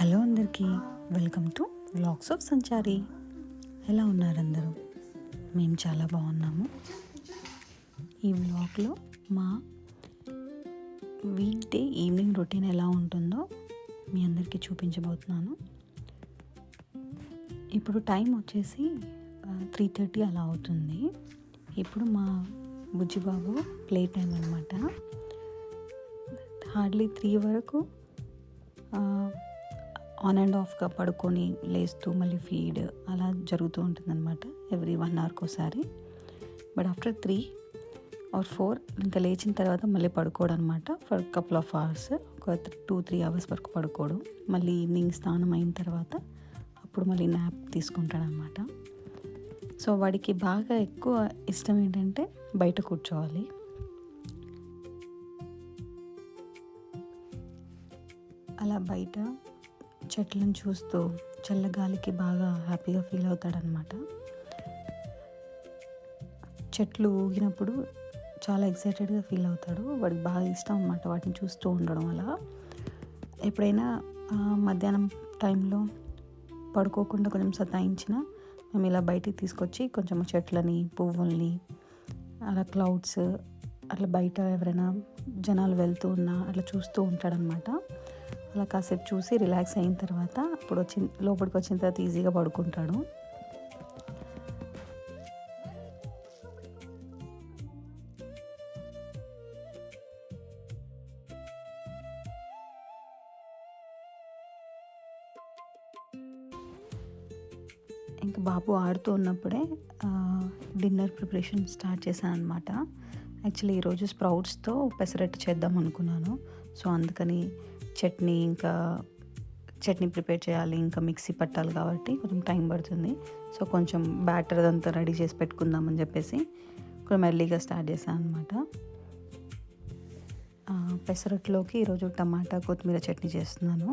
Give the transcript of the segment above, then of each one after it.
Hello అందరికీ, welcome to vlogs of సంచారి. ఎలా ఉన్నారు అందరూ? మేము చాలా బాగున్నాము. ఈ వ్లాగ్లో మా వీక్ డే ఈవినింగ్ రొటీన్ ఎలా ఉంటుందో మీ అందరికీ చూపించబోతున్నాను. ఇప్పుడు టైం వచ్చేసి 3:30 అలా అవుతుంది. ఇప్పుడు మా బుజ్జిబాబు ప్లే టైం అనమాట. హార్డ్లీ 3 వరకు ఆన్ అండ్ ఆఫ్గా పడుకొని లేస్తూ మళ్ళీ ఫీడ్ అలా జరుగుతూ ఉంటుందన్నమాట, ఎవ్రీ 1 అవర్కి ఒకసారి. బట్ ఆఫ్టర్ 3 or 4 ఇంకా లేచిన తర్వాత మళ్ళీ పడుకోవడం అనమాట. ఫర్ కపుల్ ఆఫ్ అవర్స్, ఒక 2-3 అవర్స్ వరకు పడుకోవడం. మళ్ళీ ఈవినింగ్ స్నానం అయిన తర్వాత అప్పుడు మళ్ళీ న్యాప్ తీసుకుంటాడనమాట. సో వాడికి బాగా ఎక్కువ ఇష్టం ఏంటంటే బయట కూర్చోవాలి. అలా బయట చెట్లను చూస్తూ చల్లగాలికి బాగా హ్యాపీగా ఫీల్ అవుతాడనమాట. చెట్లు ఊగినప్పుడు చాలా ఎక్సైటెడ్గా ఫీల్ అవుతాడు. వాడికి బాగా ఇష్టం అన్నమాట వాటిని చూస్తూ ఉండడం. అలా ఎప్పుడైనా మధ్యాహ్నం టైంలో పడుకోకుండా కొంచెం సతాయించిన మేము ఇలా బయటికి తీసుకొచ్చి కొంచెం చెట్లని, పువ్వుల్ని, అలా క్లౌడ్స్, అట్లా బయట ఎవరైనా జనాలు వెళ్తూ ఉన్నా అట్లా చూస్తూ ఉంటాడనమాట. అలా కాసేపు చూసి రిలాక్స్ అయిన తర్వాత అప్పుడు లోపలికి వచ్చిన తర్వాత ఈజీగా పడుకుంటాడు. ఇంకా బాబు ఆడుతూ ఉన్నప్పుడే డిన్నర్ ప్రిపరేషన్ స్టార్ట్ చేశాను అనమాట. యాక్చువల్లీ ఈరోజు స్ప్రౌట్స్తో పెసరట్టు చేద్దాం అనుకున్నాను. సో అందుకని చట్నీ ప్రిపేర్ చేయాలి, ఇంకా మిక్సీ పట్టాలి కాబట్టి కొంచెం టైం పడుతుంది. సో కొంచెం బ్యాటర్ అదంతా రెడీ చేసి పెట్టుకుందామని చెప్పేసి కొంచెం ఎర్లీగా స్టార్ట్ చేశాను అనమాట. పెసరట్టులోకి ఈరోజు టమాటా కొత్తిమీర చట్నీ చేస్తున్నాను.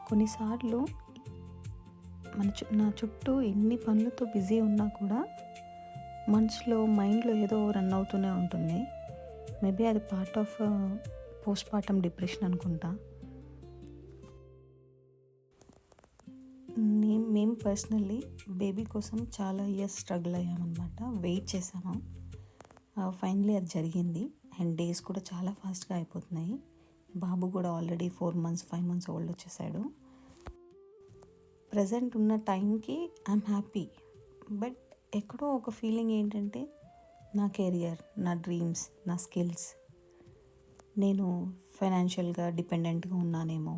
కొన్నిసార్లు నా చుట్టూ ఎన్ని పనులతో బిజీ ఉన్నా కూడా మైండ్లో ఏదో రన్ అవుతూనే ఉంటుంది. మేబీ అది part of post partum depression అనుకుంటా. మేము పర్సనల్లీ బేబీ కోసం చాలా ఇయర్స్ స్ట్రగుల్ అయ్యామన్నమాట. వెయిట్ చేసాము. ఫైనలీ అది జరిగింది. అండ్ డేస్ కూడా చాలా ఫాస్ట్గా అయిపోతున్నాయి. బాబు కూడా ఆల్రెడీ 4 months 5 months ఓల్డ్ వచ్చేసాడు. ప్రజెంట్ ఉన్న టైంకి ఐఎమ్ హ్యాపీ. బట్ ఎక్కడో ఒక ఫీలింగ్ ఏంటంటే నా కెరియర్, నా డ్రీమ్స్, నా స్కిల్స్, నేను ఫైనాన్షియల్గా డిపెండెంట్గా ఉన్నానేమో,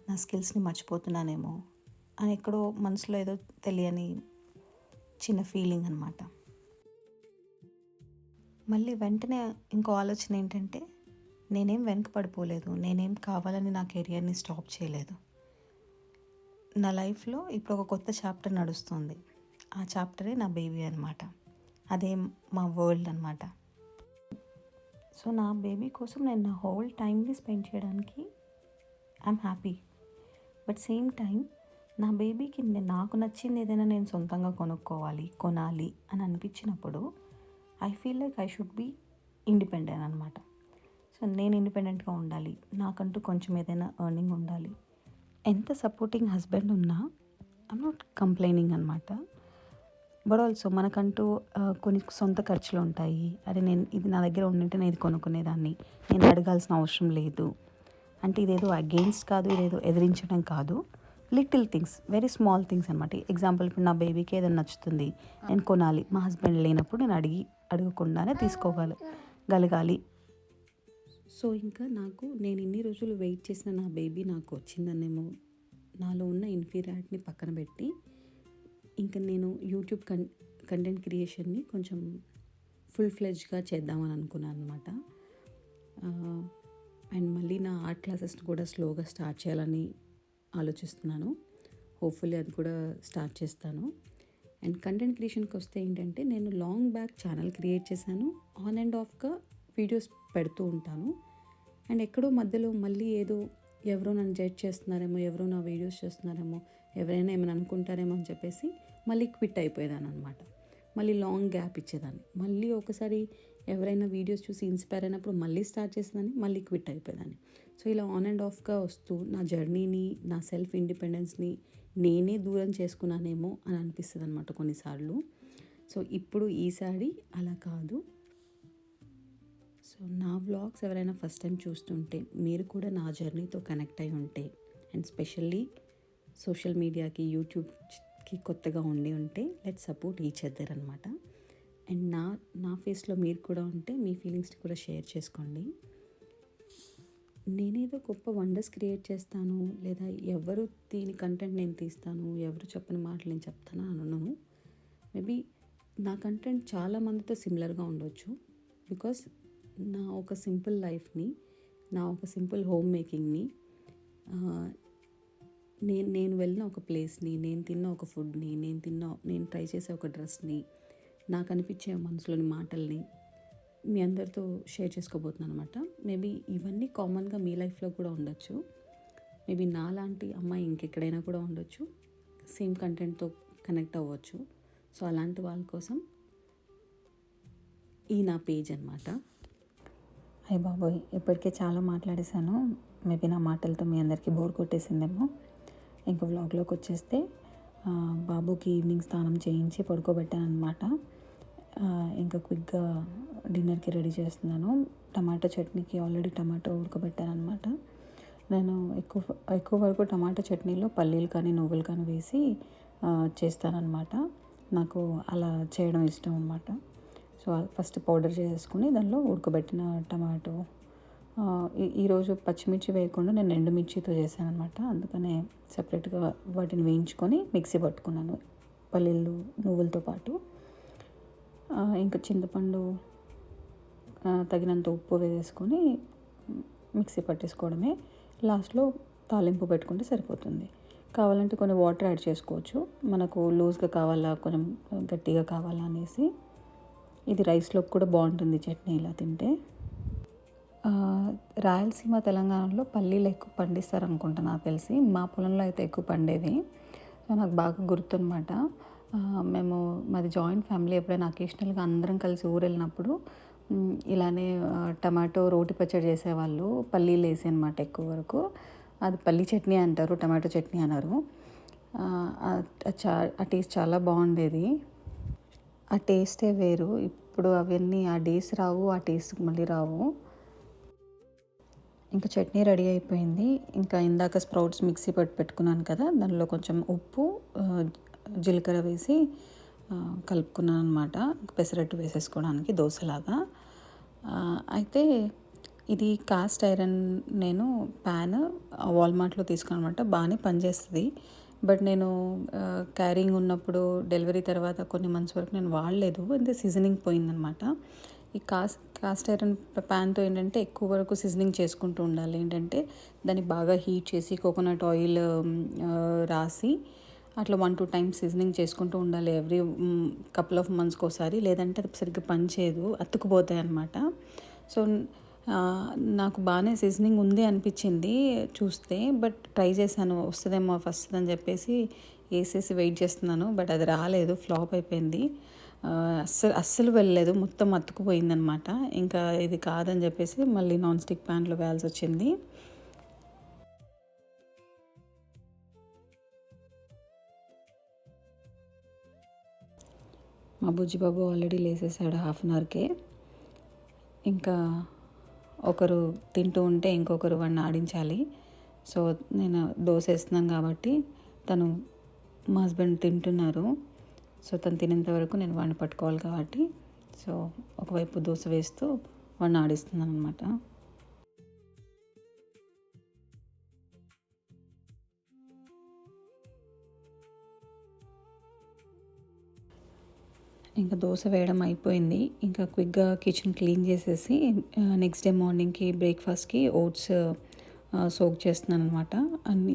నా స్కిల్స్ని మర్చిపోతున్నానేమో అని ఎక్కడో మనసులో ఏదో తెలియని చిన్న ఫీలింగ్ అనమాట. మళ్ళీ వెంటనే ఇంకో ఆలోచన ఏంటంటే నేనేం వెనకపడిపోలేదు, నేనేం కావాలని నా కెరియర్ని స్టాప్ చేయలేదు. నా లైఫ్లో ఇప్పుడు ఒక కొత్త చాప్టర్ నడుస్తుంది. ఆ చాప్టరే నా బేబీ అనమాట. అదే మా వరల్డ్ అనమాట. సో నా బేబీ కోసం నేను నా హోల్ టైంని స్పెండ్ చేయడానికి I'm happy. But same time నా బేబీకి నాకు నచ్చింది ఏదైనా నేను సొంతంగా కొనాలి అని అనిపించినప్పుడు I feel like I should be independent అనమాట. సో నేను ఇండిపెండెంట్గా ఉండాలి, నాకంటూ కొంచెం ఏదైనా ఎర్నింగ్ ఉండాలి. ఎంత సపోర్టింగ్ హస్బెండ్ ఉన్నా ఐఎమ్ నాట్ కంప్లైనింగ్ అనమాట. బట్ ఆల్సో మనకంటూ కొన్ని సొంత ఖర్చులు ఉంటాయి. అరే ఇది నా దగ్గర ఉండింటే నేను ఇది కొనుక్కునేదాన్ని, నేను అడగాల్సిన అవసరం లేదు అంటే ఇదేదో అగెయిన్స్ట్ కాదు, ఇదేదో ఎదిరించడం కాదు. Little things, very small things అనమాట. ఎగ్జాంపుల్ ఇప్పుడు నా బేబీకి ఏదైనా నచ్చుతుంది, నేను కొనాలి, మా హస్బెండ్ లేనప్పుడు నేను అడగకుండానే తీసుకోగలగాలి. సో ఇంకా నేను ఇన్ని రోజులు వెయిట్ చేసిన నా బేబీ నాకు వచ్చిందనేమో నాలో ఉన్న ఇన్ఫీరియారిటీని పక్కన పెట్టి ఇంకా నేను యూట్యూబ్ కంటెంట్ క్రియేషన్ని కొంచెం ఫుల్ ఫ్లెడ్జ్గా చేద్దామని అనుకున్నాను అనమాట. అండ్ మళ్ళీ నా ఆర్ట్ క్లాసెస్ని కూడా స్లోగా స్టార్ట్ చేయాలని ఆలోచిస్తున్నాను. హోప్ఫుల్లీ అది కూడా స్టార్ట్ చేస్తాను. అండ్ కంటెంట్ క్రియేషన్కి వస్తే ఏంటంటే నేను లాంగ్ బ్యాక్ ఛానల్ క్రియేట్ చేశాను. ఆన్ అండ్ ఆఫ్గా వీడియోస్ పెడుతూ ఉంటాను. అండ్ ఎక్కడో మధ్యలో మళ్ళీ ఎవరో నన్ను జడ్జ్ చేస్తున్నారేమో, ఎవరో నా వీడియోస్ చేస్తున్నారేమో, ఎవరైనా ఏమైనా అనుకుంటారేమో అని చెప్పేసి మళ్ళీ క్విట్ అయిపోయేదాన్ని అనమాట. మళ్ళీ లాంగ్ గ్యాప్ ఇచ్చేదాన్ని. మళ్ళీ ఒకసారి ఎవరైనా వీడియోస్ చూసి ఇన్స్పైర్ అయినప్పుడు మళ్ళీ స్టార్ట్ చేసేదాన్ని, మళ్ళీ క్విట్ అయిపోయేదాన్ని. సో ఇలా ఆన్ అండ్ ఆఫ్గా వస్తూ నా జర్నీని, నా సెల్ఫ్ ఇండిపెండెన్స్ని నేనే దూరం చేసుకున్నానేమో అని అనిపిస్తుంది అనమాట కొన్నిసార్లు. సో ఇప్పుడు ఈసారి అలా కాదు. సో నా వ్లాగ్స్ ఎవరైనా ఫస్ట్ టైం చూస్తుంటే మీరు కూడా నా జర్నీతో కనెక్ట్ అయి ఉంటే, అండ్ స్పెషల్లీ సోషల్ మీడియాకి, యూట్యూబ్కి కొత్తగా ఉండి ఉంటే, లెట్స్ సపోర్ట్ ఈచ్ అదర్ అనమాట. అండ్ నా ఫేస్లో మీరు కూడా ఉంటే మీ ఫీలింగ్స్ని కూడా షేర్ చేసుకోండి. నేనేదో గొప్ప వండర్స్ క్రియేట్ చేస్తాను, లేదా ఎవరు దీని కంటెంట్ నేను తీస్తాను, ఎవరు చెప్పని మాటలు నేను చెప్తాను అని అన్నాను. మేబీ నా కంటెంట్ చాలా మందితో సిమిలర్గా ఉండొచ్చు. బికాస్ నా ఒక సింపుల్ లైఫ్ని, నా ఒక సింపుల్ హోమ్ మేకింగ్ని, నేను వెళ్ళిన ఒక ప్లేస్ని, నేను తిన్న ఒక ఫుడ్ని, నేను ట్రై చేసే ఒక డ్రెస్ని, నాకు అనిపించే మనసులోని మాటల్ని మీ అందరితో షేర్ చేసుకోబోతున్నాను అనమాట. మేబీ ఇవన్నీ కామన్గా మీ లైఫ్లో కూడా ఉండొచ్చు. మేబీ నాలాంటి అమ్మాయి ఇంకెక్కడైనా కూడా ఉండొచ్చు, సేమ్ కంటెంట్తో కనెక్ట్ అవ్వచ్చు. సో అలాంటి వాళ్ళ కోసం ఈ నా పేజ్ అనమాట. అయ్య బాబోయ్, ఇప్పటికే చాలా మాట్లాడేశాను. మేబీ నా మాటలతో మీ అందరికీ బోర్ కొట్టేసిందేమో. ఇంకా వ్లాగ్లోకి వచ్చేస్తే బాబుకి ఈవినింగ్ స్నానం చేయించి పడుకోబెట్టాను అనమాట. ఇంకా క్విక్గా డిన్నర్కి రెడీ చేస్తున్నాను. టమాటా చట్నీకి ఆల్రెడీ టమాటో ఉడకబెట్టాను అనమాట. నేను ఎక్కువ వరకు టమాటా చట్నీలో పల్లీలు కానీ నువ్వులు కానీ వేసి చేస్తానన్నమాట. నాకు అలా చేయడం ఇష్టం అనమాట. సో ఫస్ట్ పౌడర్ చేసుకుని దానిలో ఉడకబెట్టిన టమాటో, ఈరోజు పచ్చిమిర్చి వేయకుండా నేను ఎండుమిర్చితో చేశాను అనమాట. అందుకనే సపరేట్గా వాటిని వేయించుకొని మిక్సీ పట్టుకున్నాను పల్లీలు నువ్వులతో పాటు. ఇంకా చింతపండు తగినంత ఉప్పు వేసుకొని మిక్సీ పట్టేసుకోవడమే. లాస్ట్లో తాలింపు పెట్టుకుంటే సరిపోతుంది. కావాలంటే కొన్ని వాటర్ యాడ్ చేసుకోవచ్చు, మనకు లూజ్గా కావాలా కొంచెం గట్టిగా కావాలా అనేసి. ఇది రైస్లోకి కూడా బాగుంటుంది చట్నీ ఇలా తింటే. రాయలసీమ తెలంగాణలో పల్లీలు ఎక్కువ పండిస్తారు అనుకుంటా నాకు తెలిసి. మా పొలంలో అయితే ఎక్కువ పండేది. సో నాకు బాగా గుర్తు అనమాట. మాది జాయింట్ ఫ్యామిలీ. ఎప్పుడైనా అకేషనల్గా అందరం కలిసి ఊరు వెళ్ళినప్పుడు ఇలానే టమాటో రోటి పచ్చడి చేసేవాళ్ళు, పల్లీలు వేసి అనమాట ఎక్కువ వరకు. అది పల్లీ చట్నీ అంటారు, టమాటో చట్నీ అన్నారు. ఆ టేస్ట్ చాలా బాగుండేది. ఆ టేస్టే వేరు. ఇప్పుడు అవన్నీ ఆ డేస్ రావు, ఆ టేస్ట్ మళ్ళీ రావు. ఇంకా చట్నీ రెడీ అయిపోయింది. ఇంకా ఇందాక స్ప్రౌట్స్ మిక్సీ పెట్టుకున్నాను కదా, దానిలో కొంచెం ఉప్పు, జీలకర్ర వేసి కలుపుకున్నాను అనమాట, పెసరట్టు వేసేసుకోవడానికి దోశలాగా. అయితే ఇది కాస్ట్ ఐరన్ నేను ప్యాన్ వాల్మార్ట్లో తీసుకున్నాను అనమాట. బాగానే పనిచేస్తుంది. బట్ నేను క్యారింగ్ ఉన్నప్పుడు డెలివరీ తర్వాత కొన్ని మంత్స్ వరకు నేను వాడలేదు, అంటే సీజనింగ్ పోయిందనమాట. ఈ కాస్ట్ ఐరన్ ప్యాన్తో ఏంటంటే ఎక్కువ వరకు సీజనింగ్ చేసుకుంటూ ఉండాలి. ఏంటంటే దాన్ని బాగా హీట్ చేసి కోకోనట్ ఆయిల్ రాసి అట్లా 1-2 టైమ్స్ సీజనింగ్ చేసుకుంటూ ఉండాలి ఎవ్రీ కపుల్ ఆఫ్ మంత్స్కి ఒకసారి. లేదంటే అది సరిగ్గా పనిచేయదు, అతుక్కుపోతాయి అన్నమాట. సో నాకు బాగానే సీజనింగ్ ఉంది అనిపించింది చూస్తే, బట్ ట్రై చేశాను వస్తుందేమో ఫస్ట్ అని చెప్పేసి వేసేసి వెయిట్ చేస్తున్నాను. బట్ అది రాలేదు, ఫ్లాప్ అయిపోయింది. అస్సలు వెళ్ళలేదు, మొత్తం అతుక్కుపోయిందనమాట. ఇంకా ఇది కాదని చెప్పేసి మళ్ళీ నాన్ స్టిక్ ప్యాన్లో వేయాల్సి వచ్చింది. మా బుజ్జిబాబు ఆల్రెడీ లేసేసాడు 1/2 అవర్కే. ఇంకా ఒకరు తింటూ ఉంటే ఇంకొకరు వాడిని ఆడించాలి. సో నేను దోశ వేస్తున్నాను కాబట్టి మా హస్బెండ్ తింటున్నారు. సో తను తినేంత వరకు నేను వాడిని పట్టుకోవాలి కాబట్టి, సో ఒకవైపు దోశ వేస్తూ వాడిని ఆడిస్తున్నాను అనమాట. ఇంకా దోశ వేయడం అయిపోయింది. ఇంకా క్విక్గా కిచెన్ క్లీన్ చేసేసి నెక్స్ట్ డే మార్నింగ్కి బ్రేక్ఫాస్ట్కి ఓట్స్ సోక్ చేస్తున్నాను అనమాట. అన్ని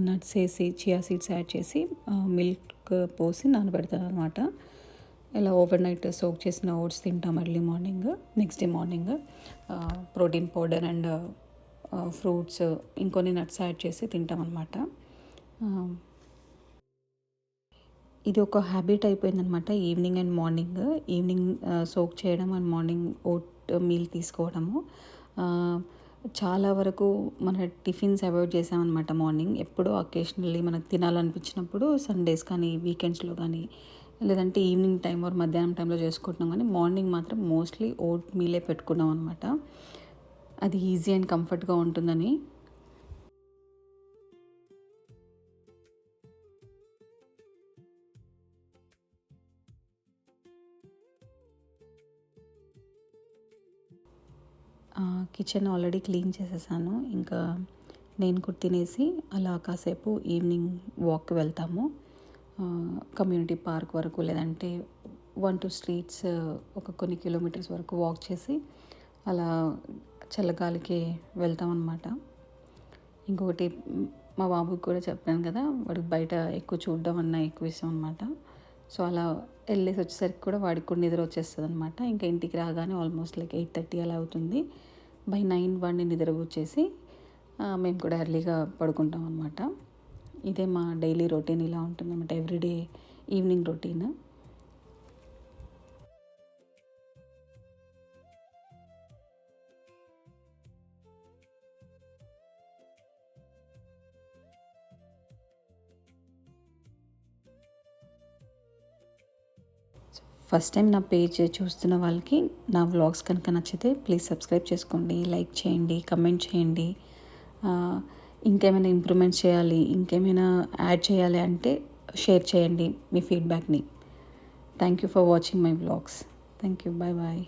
నట్స్ వేసి చియా సీడ్స్ యాడ్ చేసి మిల్క్ పోసి నానబెడతాను అనమాట. ఇలా ఓవర్ నైట్ సోక్ చేసిన ఓట్స్ తింటాం early morning. Next day morning protein powder and fruits ఇంకొన్ని నట్స్ యాడ్ చేసి తింటాం అనమాట. ఇది ఒక హ్యాబిట్ అయిపోయిందనమాట. Evening and morning. Evening soak చేయడం అండ్ మార్నింగ్ ఓట్ మీల్ తీసుకోవడము. చాలా వరకు మన టిఫిన్స్ అవాయిడ్ చేసామన్నమాట మార్నింగ్. ఎప్పుడో అకేషనల్లీ మనకు తినాలనిపించినప్పుడు సండేస్ కానీ, వీకెండ్స్‌లో కానీ, లేదంటే ఈవినింగ్ టైం ఆర్ మధ్యాహ్నం టైంలో చేసుకుంటున్నాం కానీ, మార్నింగ్ మాత్రం మోస్ట్లీ ఓట్ మీలే పెట్టుకున్నాం అనమాట. అది ఈజీ అండ్ కంఫర్ట్‌గా ఉంటుందని. కిచెన్ ఆల్రెడీ క్లీన్ చేసేసాను. ఇంకా నేను కూడా తినేసి అలా కాసేపు ఈవినింగ్ వాక్‌కి వెళ్తాము. కమ్యూనిటీ పార్క్ వరకు, లేదంటే 1, 2 స్ట్రీట్స్ ఒక కొన్ని కిలోమీటర్స్ వరకు వాక్ చేసి అలా చల్లగాలికి వెళ్తామన్నమాట. ఇంకొకటి మా బాబుకి కూడా చెప్పాను కదా, వాడికి బయట ఎక్కువ చూడడం అన్నా ఎక్కువ ఇష్టం అనమాట. సో అలా వెళ్ళేసి వచ్చేసరికి కూడా వాడికి కూడా నిద్ర వచ్చేస్తుందనమాట. ఇంకా ఇంటికి రాగానే ఆల్మోస్ట్ లైక్ 8:30 అలా అవుతుంది. బై 9 వాడిని నిద్రపుచ్చేసి మేము కూడా ఎర్లీగా పడుకుంటాం అనమాట. ఇదే మా డైలీ రొటీన్ ఇలా ఉంటుందన్నమాట. Everyday evening routine. First time నా పేజ్ చూస్తున్న వాళ్ళకి నా వ్లాగ్స్ కనుక నచ్చితే ప్లీజ్ సబ్స్క్రైబ్ చేసుకోండి, లైక్ చేయండి, కమెంట్ చేయండి. ఇంకేమైనా ఇంప్రూవ్మెంట్స్ చేయాలి, ఇంకేమైనా యాడ్ చేయాలి అంటే షేర్ చేయండి మీ ఫీడ్బ్యాక్ని. Thank you for watching my vlogs. Thank you. Bye bye.